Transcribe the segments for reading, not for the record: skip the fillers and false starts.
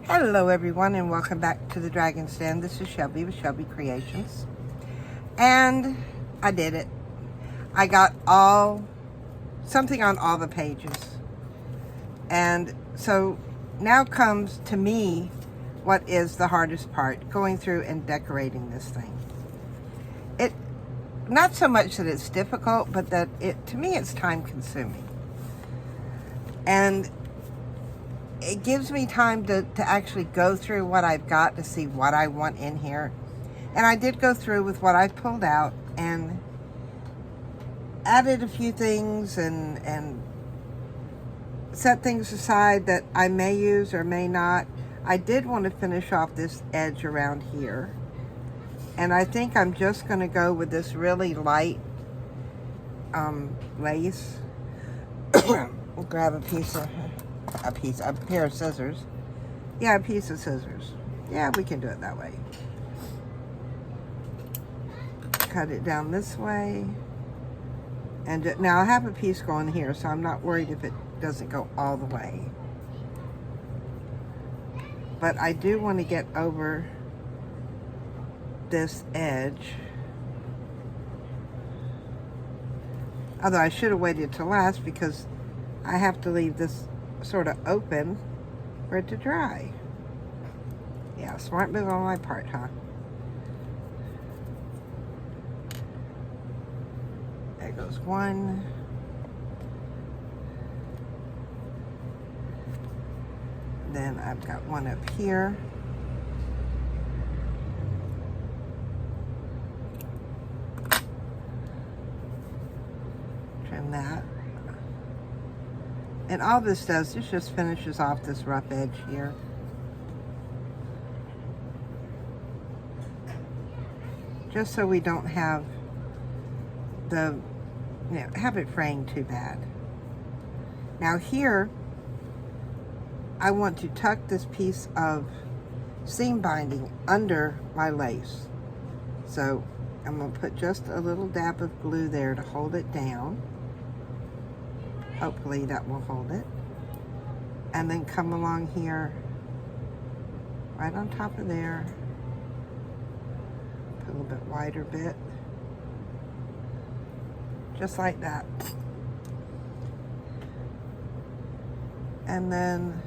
Hello everyone and welcome back to the Dragon's Den. This is Shelby with Shelby Creations. And I did it. I got something on all the pages. And so now comes to me what is the hardest part, going through and decorating this thing. It, not so much that it's difficult, but that to me it's time consuming. And it gives me time to actually go through what I've got to see what I want in here. And I did go through with what I pulled out and added a few things and set things aside that I may use or may not. I did want to finish off this edge around here. And I think I'm just going to go with this really light lace. We'll grab a pair of scissors. Yeah, a piece of scissors. Yeah, we can do it that way. Cut it down this way. And now I have a piece going here, so I'm not worried if it doesn't go all the way. But I do want to get over this edge. Although I should have waited till last because I have to leave this sort of open for it to dry. Yeah, smart move on my part, huh? There goes one. Then I've got one up here. Trim that. And all this does is just finishes off this rough edge here. Just so we don't have have it fraying too bad. Now here, I want to tuck this piece of seam binding under my lace. So I'm going to put just a little dab of glue there to hold it down. Hopefully that will hold it. And then come along here, right on top of there. Put a little bit wider bit. Just like that. And then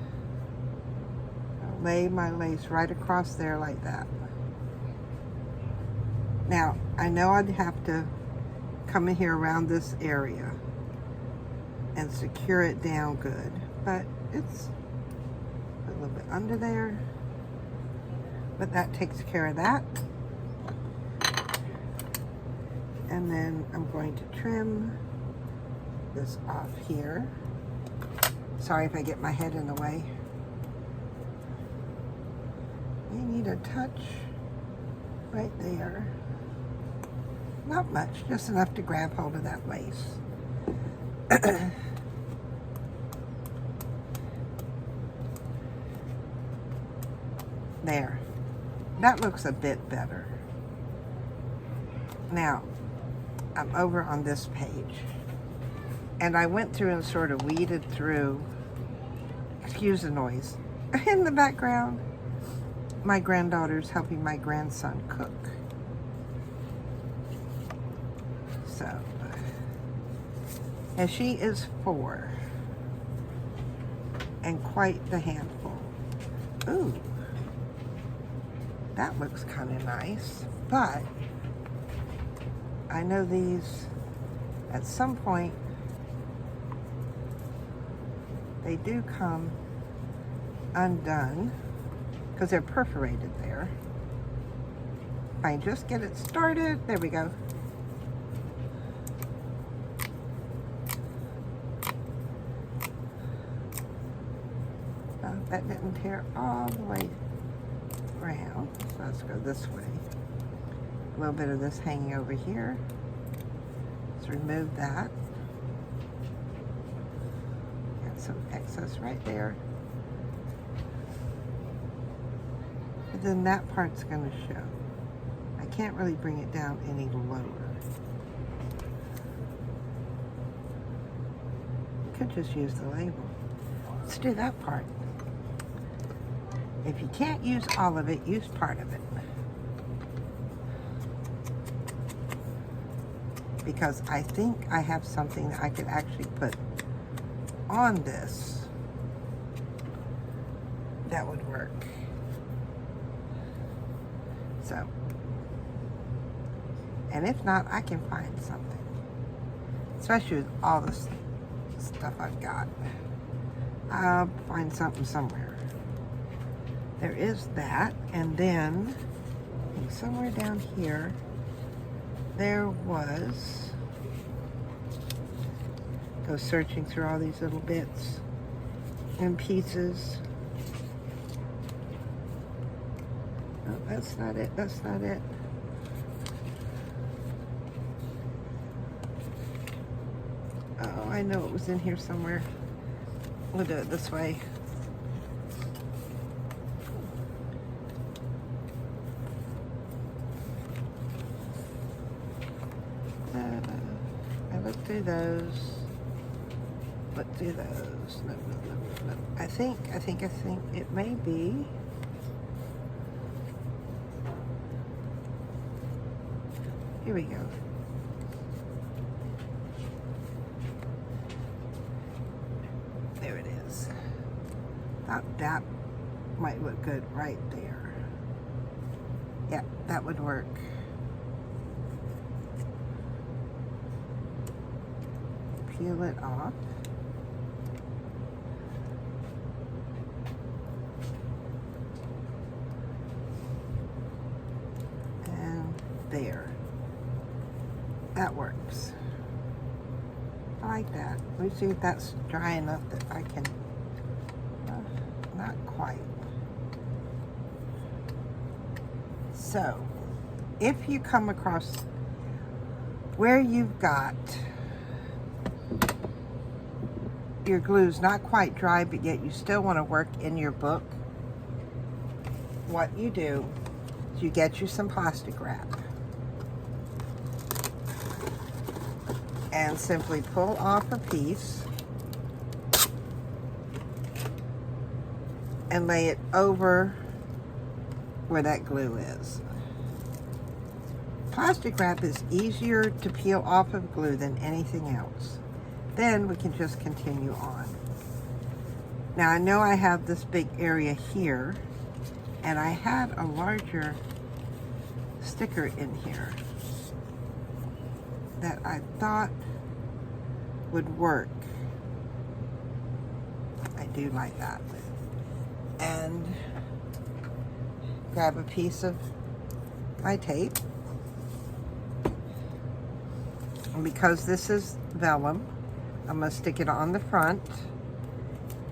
lay my lace right across there like that. Now, I know I'd have to come in here around this area and secure it down good, but it's a little bit under there, but that takes care of that. And then I'm going to trim this off here. Sorry if I get my head in the way. You need a touch right there. Not much, just enough to grab hold of that lace. There. That looks a bit better. Now, I'm over on this page. And I went through and sort of weeded through, excuse the noise, in the background, my granddaughter's helping my grandson cook. So, and she is 4 and quite the handful. Ooh, that looks kind of nice, but I know these at some point they do come undone because they're perforated there. If I just get it started, there we go. That didn't tear all the way around, so let's go this way. A little bit of this hanging over here. Let's remove that. Got some excess right there. But then that part's going to show. I can't really bring it down any lower. Could just use the label. Let's do that part. If you can't use all of it, use part of it. Because I think I have something that I could actually put on this that would work. So, and if not, I can find something. Especially with all this stuff I've got. I'll find something somewhere. There is that, and then somewhere down here there was, go searching through all these little bits and pieces. Oh, that's not it, that's not it. Oh, I know it was in here somewhere. We'll do it this way. I looked through those. Look through those. No. I think it may be. Here we go. There it is. Thought that might look good right there. Yeah, that would work. Peel it off. And there. That works. I like that. Let me see if that's dry enough that I can, not quite. So, if you come across where you've got your glue's not quite dry, but yet you still want to work in your book, what you do is you get you some plastic wrap and simply pull off a piece and lay it over where that glue is. Plastic wrap is easier to peel off of glue than anything else. Then we can just continue on. Now I know I have this big area here, and I had a larger sticker in here that I thought would work. I do like that. And grab a piece of my tape. And because this is vellum, I'm going to stick it on the front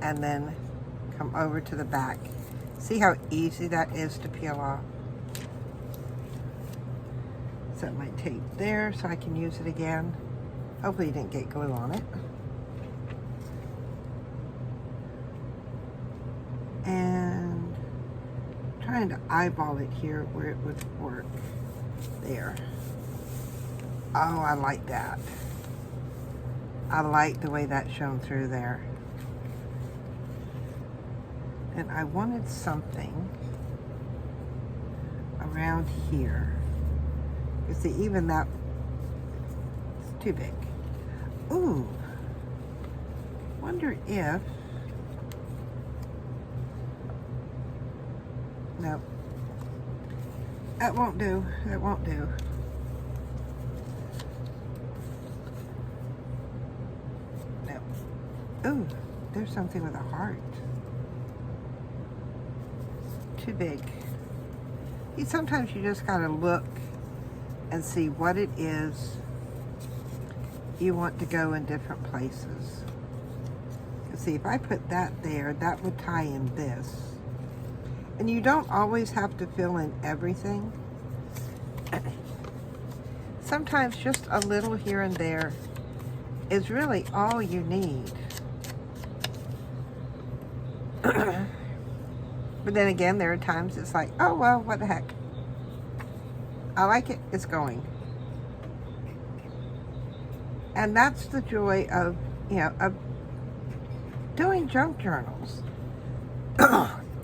and then come over to the back. See how easy that is to peel off? Set my tape there so I can use it again. Hopefully you didn't get glue on it. And trying to eyeball it here where it would work. There. Oh, I like that. I like the way that shone through there. And I wanted something around here. You see, even that, it's too big. Ooh, wonder if, nope, that won't do, that won't do. Ooh, there's something with a heart. Too big. Sometimes you just gotta look and see what it is you want to go in different places. See, if I put that there, that would tie in this. And you don't always have to fill in everything. Sometimes just a little here and there is really all you need. But then again, there are times it's like, oh, well, what the heck. I like it, it's going. And that's the joy of, of doing junk journals.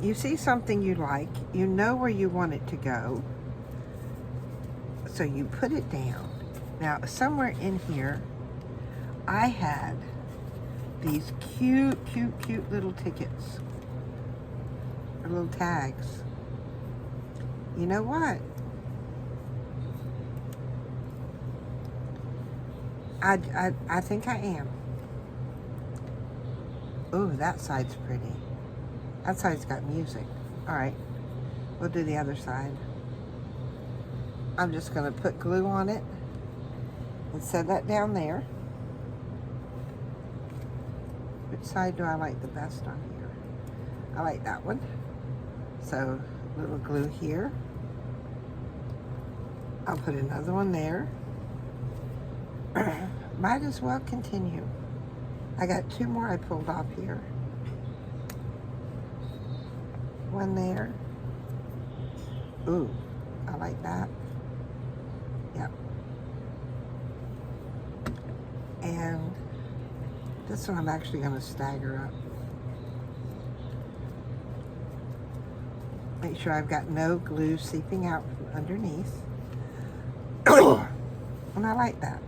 you see something you like, you know where you want it to go, so you put it down. Now, somewhere in here, I had these cute little tickets, or little tags. You know what? I think I am. Ooh, that side's pretty. That side's got music. All right, we'll do the other side. I'm just gonna put glue on it and set that down there. Which side do I like the best on here? I like that one. So, little glue here. I'll put another one there. Might as well continue. I got 2 more I pulled off here. One there. Ooh, I like that. Yep. And this one I'm actually going to stagger up. Make sure I've got no glue seeping out from underneath. And I like that.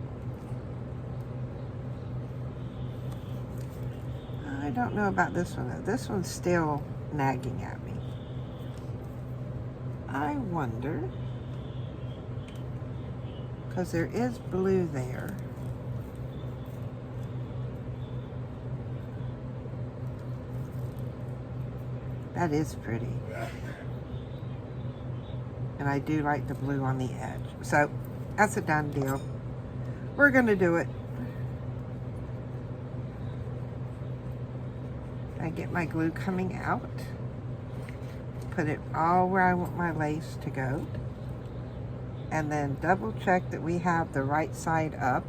I don't know about this one though. This one's still nagging at me. I wonder, because there is blue there. That is pretty. And I do like the blue on the edge. So that's a done deal. We're gonna do it. I get my glue coming out. Put it all where I want my lace to go. And then double check that we have the right side up.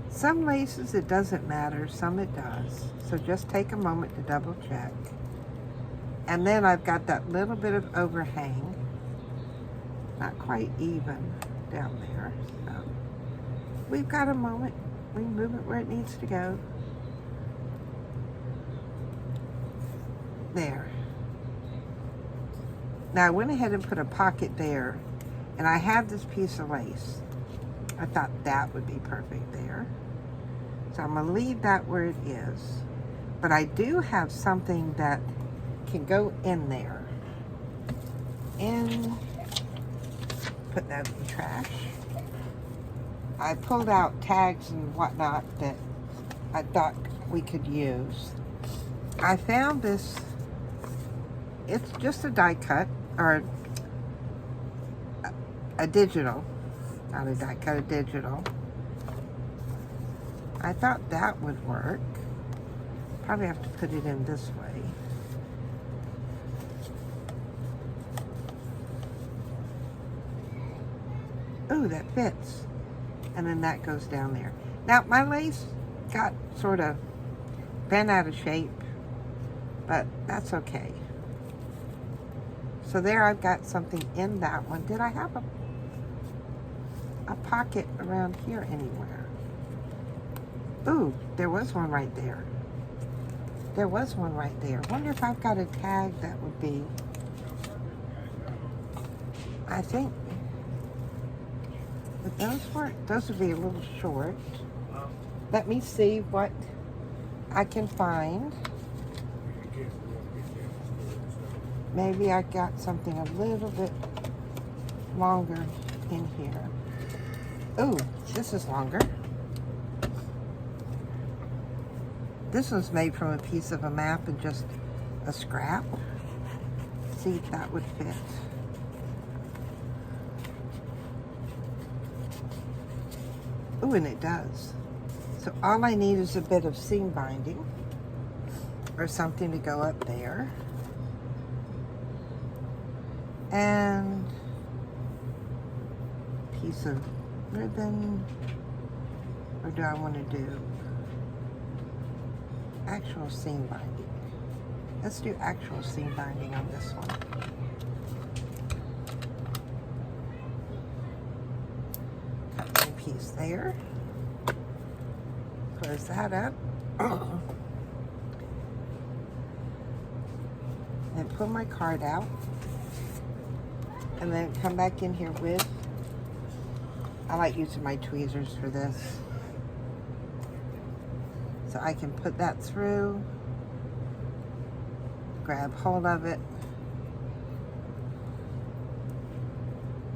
Some laces it doesn't matter, some it does. So just take a moment to double check. And then I've got that little bit of overhang. Not quite even down there. So we've got a moment. We move it where it needs to go. There. Now I went ahead and put a pocket there, and I have this piece of lace. I thought that would be perfect there. So I'm gonna leave that where it is. But I do have something that can go in there. And put that in the trash. I pulled out tags and whatnot that I thought we could use. I found this, it's just a die cut, or a digital, not a die cut, a digital. I thought that would work. Probably have to put it in this way. Ooh, that fits. And then that goes down there. Now, my lace got sort of bent out of shape, but that's okay. So there I've got something in that one. Did I have a pocket around here anywhere? Ooh, there was one right there. There was one right there. Wonder if I've got a tag that would be, I think, would those work? Those would be a little short. Let me see what I can find. Maybe I got something a little bit longer in here. Ooh, this is longer. This one's made from a piece of a map and just a scrap. See if that would fit. Ooh, and it does. So all I need is a bit of seam binding or something to go up there. And a piece of ribbon. Or do I want to do actual seam binding? Let's do actual seam binding on this one. Cut my piece there. Close that up. And pull my card out. And then come back in here with, I like using my tweezers for this. So I can put that through, grab hold of it,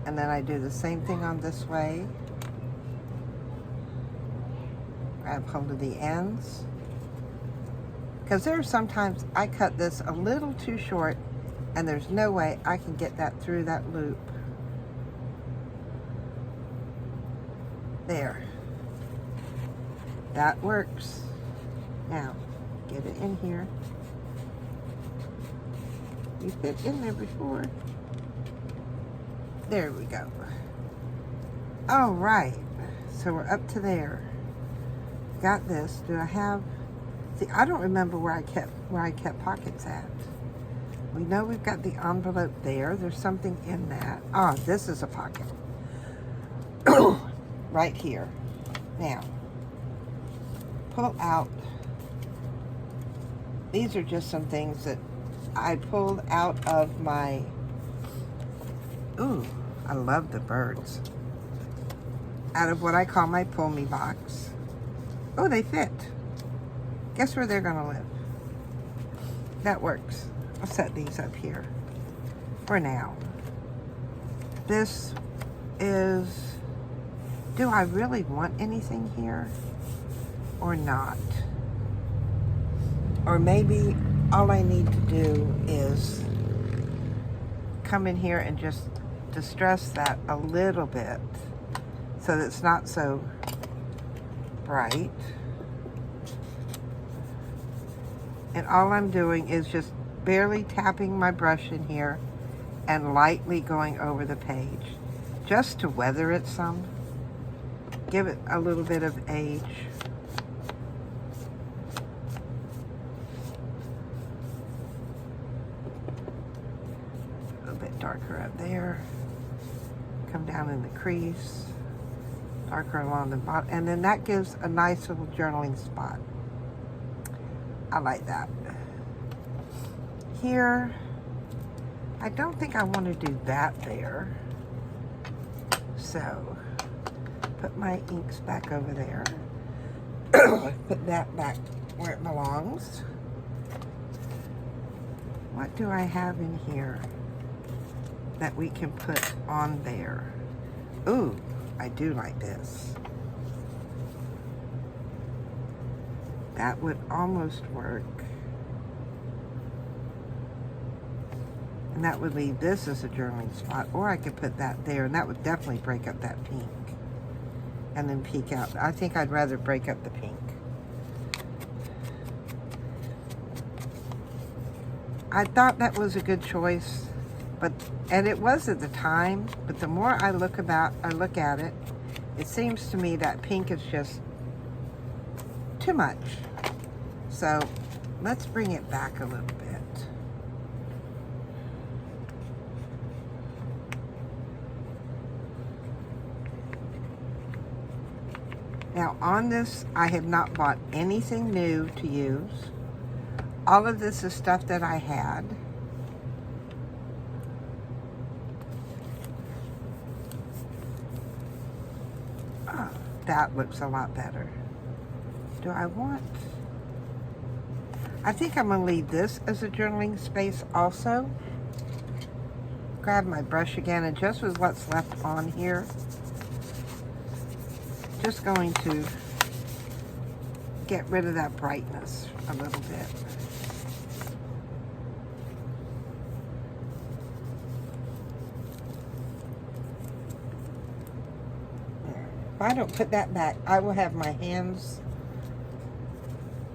and then I do the same thing on this way. Grab hold of the ends. Because there are sometimes I cut this a little too short and there's no way I can get that through that loop. There. That works. Now, get it in here. You fit in there before. There we go. All right. So we're up to there. Got this. Do I have... See, I don't remember where I kept pockets at. We know we've got the envelope there. There's something in that. Ah, this is a pocket. Right here. Now, pull out. These are just some things that I pulled out of my... Ooh, I love the birds. Out of what I call my pull me box. Oh, they fit. Guess where they're gonna live? That works. I'll set these up here for now. This is, do I really want anything here or not? Or maybe all I need to do is come in here and just distress that a little bit so that it's not so bright. And all I'm doing is just barely tapping my brush in here and lightly going over the page just to weather it some. Give it a little bit of age. A little bit darker up there. Come down in the crease. Darker along the bottom. And then that gives a nice little journaling spot. I like that. Here, I don't think I want to do that there. So, put my inks back over there. Put that back where it belongs. What do I have in here that we can put on there? Ooh, I do like this. That would almost work. And that would leave this as a journaling spot. Or I could put that there, and that would definitely break up that pink. And then peek out. I think I'd rather break up the pink. I thought that was a good choice. And it was at the time. But the more I look at it, it seems to me that pink is just too much. So let's bring it back a little bit. Now on this, I have not bought anything new to use. All of this is stuff that I had. Oh, that looks a lot better. Do I want... I think I'm going to leave this as a journaling space also. Grab my brush again, and just with what's left on here, just going to get rid of that brightness a little bit. If I don't put that back, I will have my hands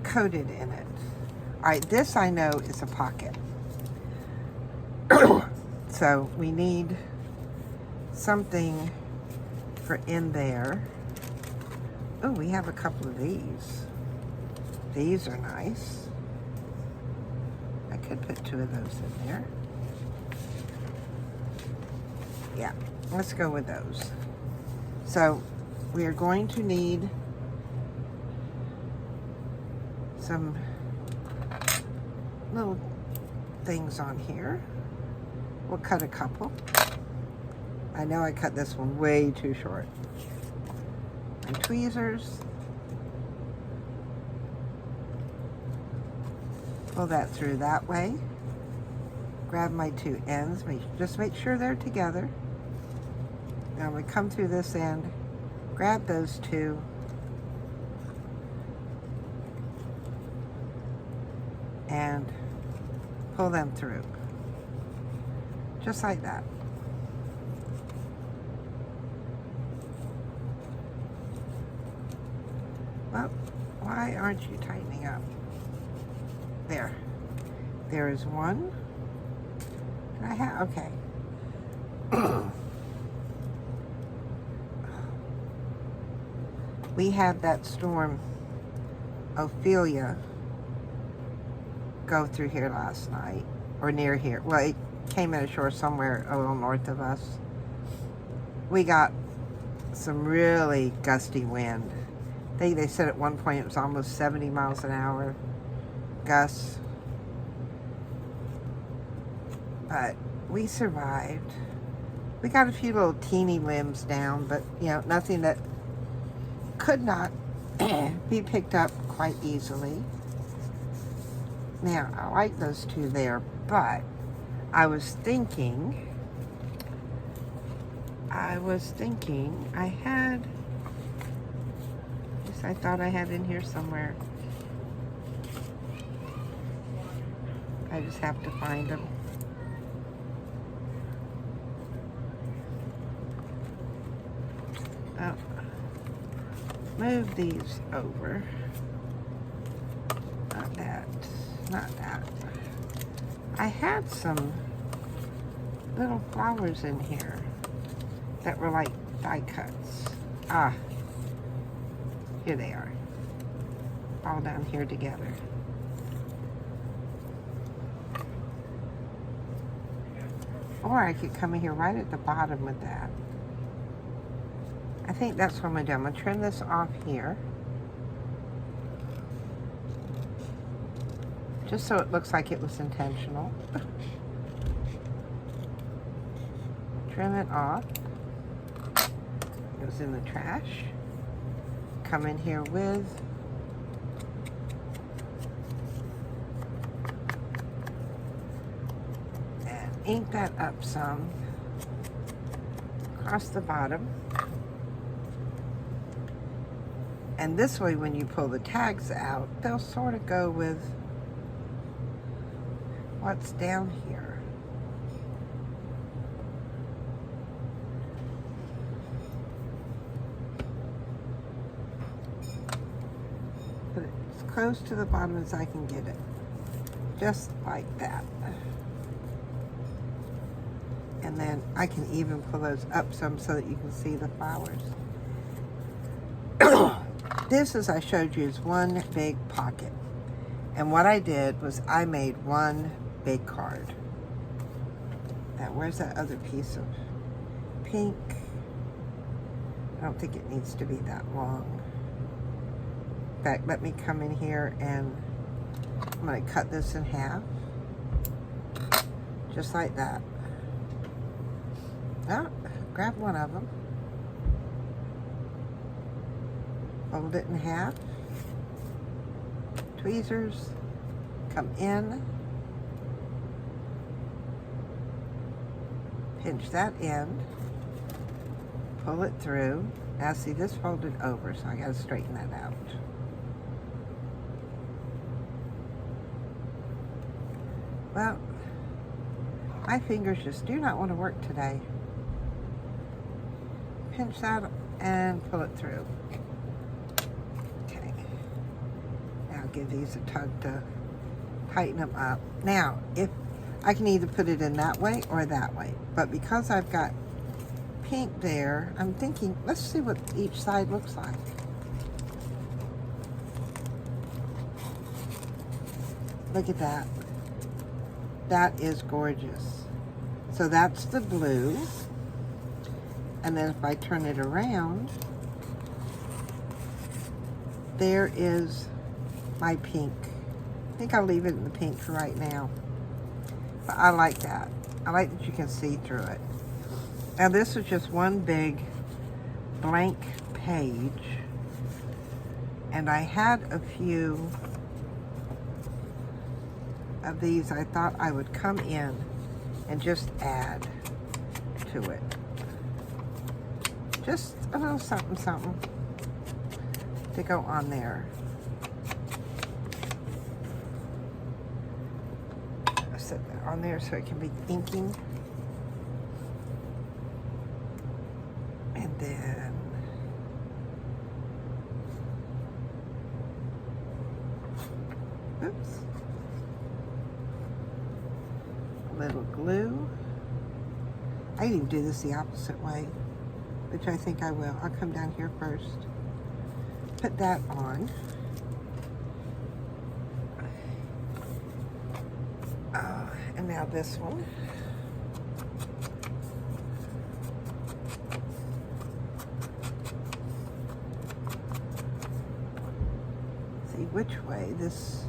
coated in it. All right, this I know is a pocket. So we need something for in there. Oh, we have a couple of these. These are nice. I could put 2 of those in there. Yeah, let's go with those. So we are going to need some little things on here. We'll cut a couple. I know I cut this one way too short. My tweezers. Pull that through that way. Grab my two ends. Just make sure they're together. Now we come through this end. Grab those two. And pull them through. Just like that. Well, why aren't you tightening up? There. There is one. And I have, okay. We had that storm, Ophelia, go through here last night, or near here. Well, it came in ashore somewhere a little north of us. We got some really gusty wind. They said at one point it was almost 70 miles an hour gusts. But we survived. We got a few little teeny limbs down, but you know, nothing that could not be picked up quite easily. Now, I like those two there, but I was thinking I had, yes, I thought I had in here somewhere. I just have to find them. Oh, move these over. Not that. Not that. I had some little flowers in here that were like die cuts. Ah, here they are. All down here together. Or I could come in here right at the bottom with that. I think that's what I'm gonna do. I'm gonna trim this off here. Just so it looks like it was intentional. Trim it off. Goes in the trash. Come in here with and ink that up some across the bottom. And this way, when you pull the tags out, they'll sort of go with what's down here. Put it as close to the bottom as I can get it. Just like that. And then I can even pull those up some so that you can see the flowers. This, as I showed you, is one big pocket. And what I did was I made one big card. Now, where's that other piece of pink? I don't think it needs to be that long. In fact, let me come in here and I'm going to cut this in half. Just like that. Now, grab one of them. Fold it in half. Tweezers. Come in. Pinch that end. Pull it through. Now see, this folded over, so I gotta straighten that out. Well, my fingers just do not want to work today. Pinch that and pull it through. Okay. Now give these a tug to tighten them up. Now, if I can either put it in that way or that way, but because I've got pink there, I'm thinking, let's see what each side looks like. Look at that. That is gorgeous. So that's the blue. And then if I turn it around, there is my pink. I think I'll leave it in the pink for right now. But I like that. I like that you can see through it. Now this was just one big blank page. And I had a few of these I thought I would come in and just add to it. Just a little something, something to go on there. I'll set that on there so it can be inking. And then oops. A little glue. I can even do this the opposite way, which I think I will. I'll come down here first. Put that on. And now this one. See which way this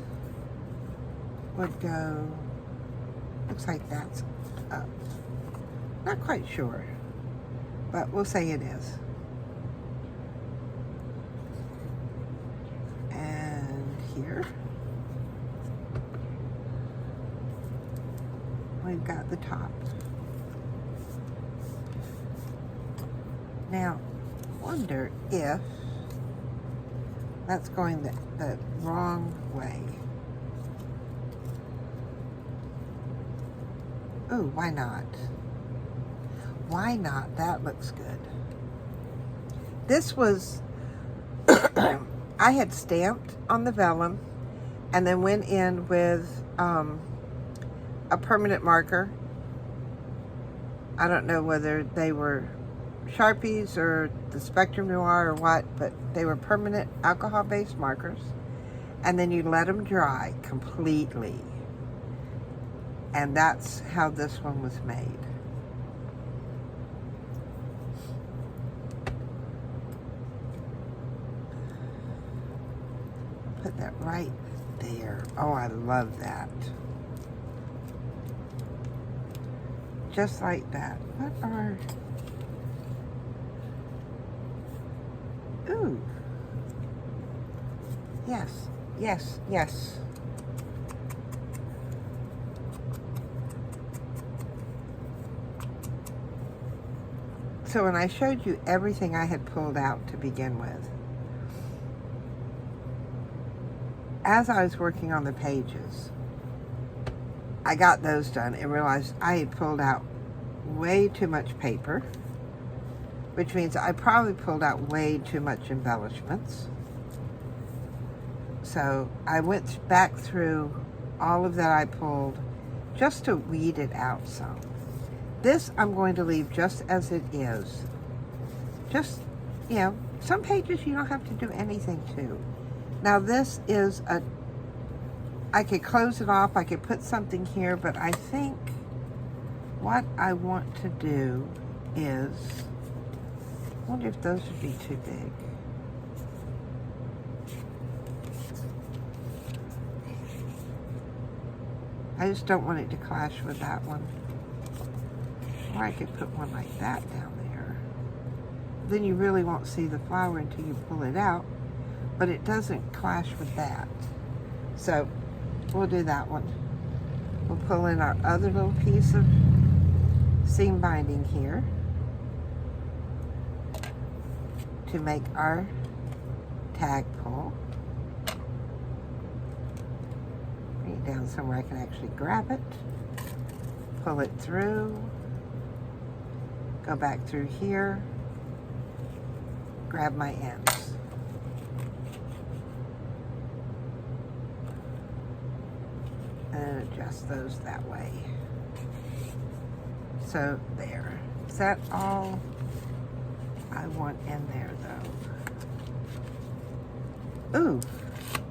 would go. Looks like that's up. Not quite sure, but we'll say it is. And here we've got the top. Now, wonder if that's going the wrong way. Ooh, why not? Why not? That looks good. This was, I had stamped on the vellum and then went in with a permanent marker. I don't know whether they were Sharpies or the Spectrum Noir or what, but they were permanent alcohol-based markers. And then you let them dry completely. And that's how this one was made. Put that right there. Oh, I love that. Just like that. What are... Ooh. Yes, yes, yes. So when I showed you everything I had pulled out to begin with, as I was working on the pages, I got those done and realized I had pulled out way too much paper, which means I probably pulled out way too much embellishments. So I went back through all of that I pulled just to weed it out some. This I'm going to leave just as it is. Just, you know, some pages you don't have to do anything to. Now this is a, I could close it off, I could put something here, but I think what I want to do is, I wonder if those would be too big. I just don't want it to clash with that one. Or I could put one like that down there. Then you really won't see the flower until you pull it out, but it doesn't clash with that. So we'll do that one. We'll pull in our other little piece of seam binding here to make our tag pull. Bring it down somewhere I can actually grab it. Pull it through. Go back through here. Grab my ends. And adjust those that way. So there. Is that all I want in there though? Ooh,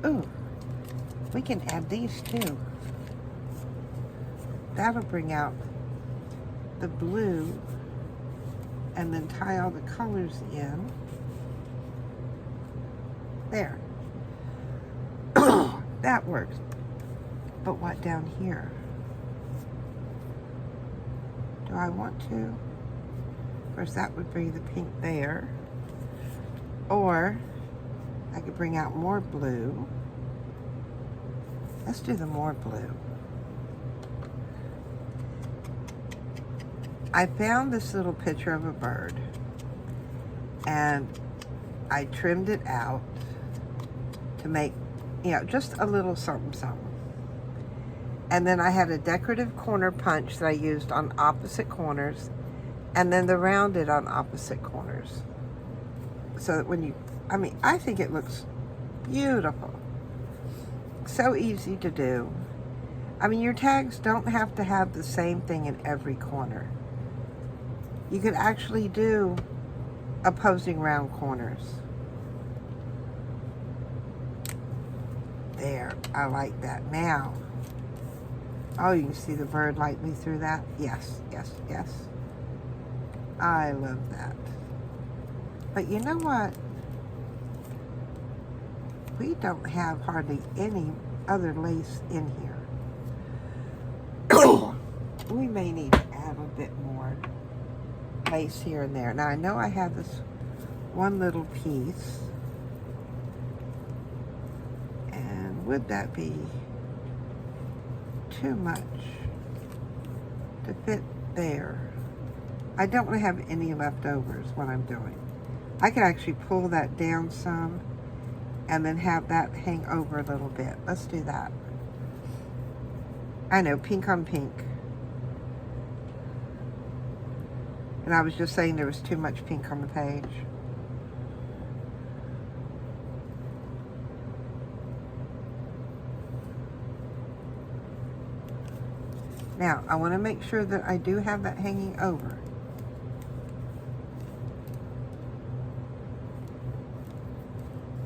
ooh. We can add these too. That'll bring out the blue and then tie all the colors in. There. That works. But what down here? Do I want to? Of course, that would be the pink there. Or I could bring out more blue. Let's do the more blue. I found this little picture of a bird and I trimmed it out to make, you know, just a little something something. And then I had a decorative corner punch that I used on opposite corners, and then the rounded on opposite corners. So that when you, I mean, I think it looks beautiful. So easy to do. I mean, your tags don't have to have the same thing in every corner. You could actually do opposing round corners. There, I like that. Now, oh, you can see the bird lightly through that? Yes, yes, yes. I love that. But you know what? We don't have hardly any other lace in here. We may need to add a bit more lace here and there. Now I know I have this one little piece. And would that be too much to fit there? I don't want to have any leftovers when I'm doing. I could actually pull that down some and then have that hang over a little bit. Let's do that. I know, pink on pink. And I was just saying there was too much pink on the page. Now, I want to make sure that I do have that hanging over.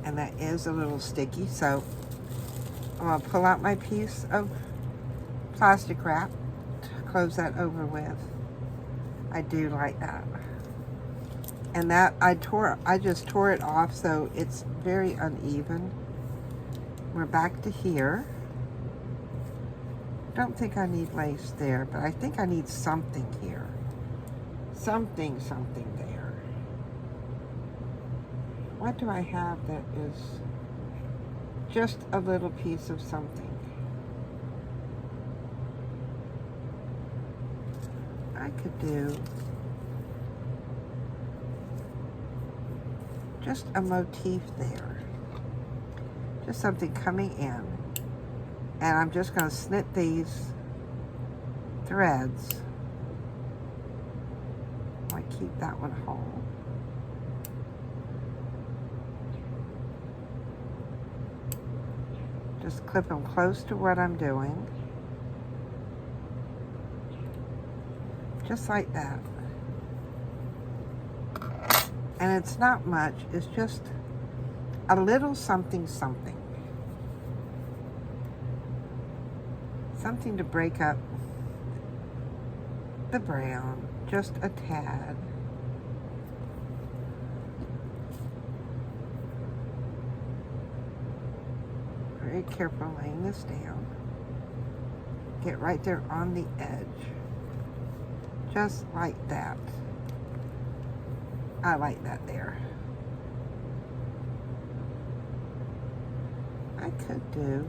And that is a little sticky, so I'm going to pull out my piece of plastic wrap to close that over with. I do like that. And that I just tore it off, so it's very uneven. We're back to here. Don't think I need lace there, but I think I need something here. Something there. What do I have that is just a little piece of something? I could do just a motif there. Just something coming in. And I'm just going to snip these threads. I keep that one whole. Just clip them close to what I'm doing. Just like that. And it's not much, it's just a little something something. Something to break up the brown, just a tad. Very careful laying this down. Get right there on the edge. Just like that. I like that there. I could do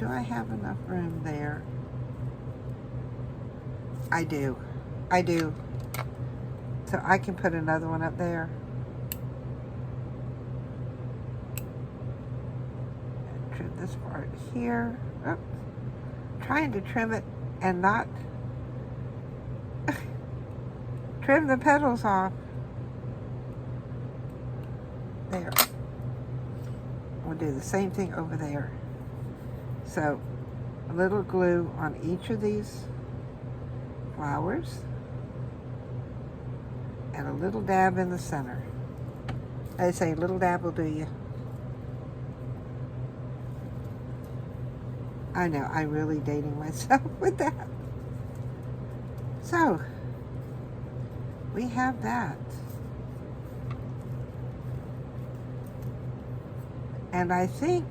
I have enough room there? I do. So I can put another one up there. Trim this part here. Oh, trying to trim it and not trim the petals off. There. We'll do the same thing over there. So, a little glue on each of these flowers and a little dab in the center. They say a little dab will do you. I know, I'm really dating myself with that. So, we have that. And I think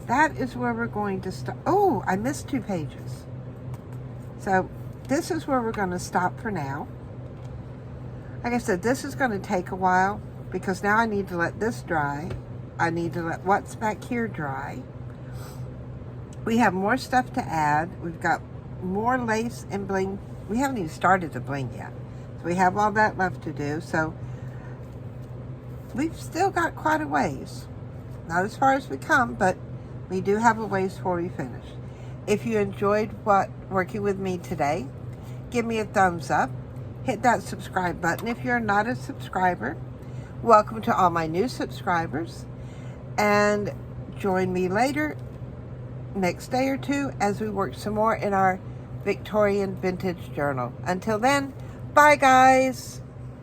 that is where we're going to stop. Oh, I missed 2 pages. So this is where we're going to stop for now. Like I said, this is going to take a while because now I need to let this dry. I need to let what's back here dry. We have more stuff to add. We've got more lace and bling. We haven't even started the bling yet. So we have all that left to do. So we've still got quite a ways. Not as far as we come, but we do have a ways before we finish. If you enjoyed working with me today, give me a thumbs up. Hit that subscribe button if you're not a subscriber. Welcome to all my new subscribers. And join me later, next day or 2, as we work some more in our Victorian Vintage Journal. Until then, bye guys.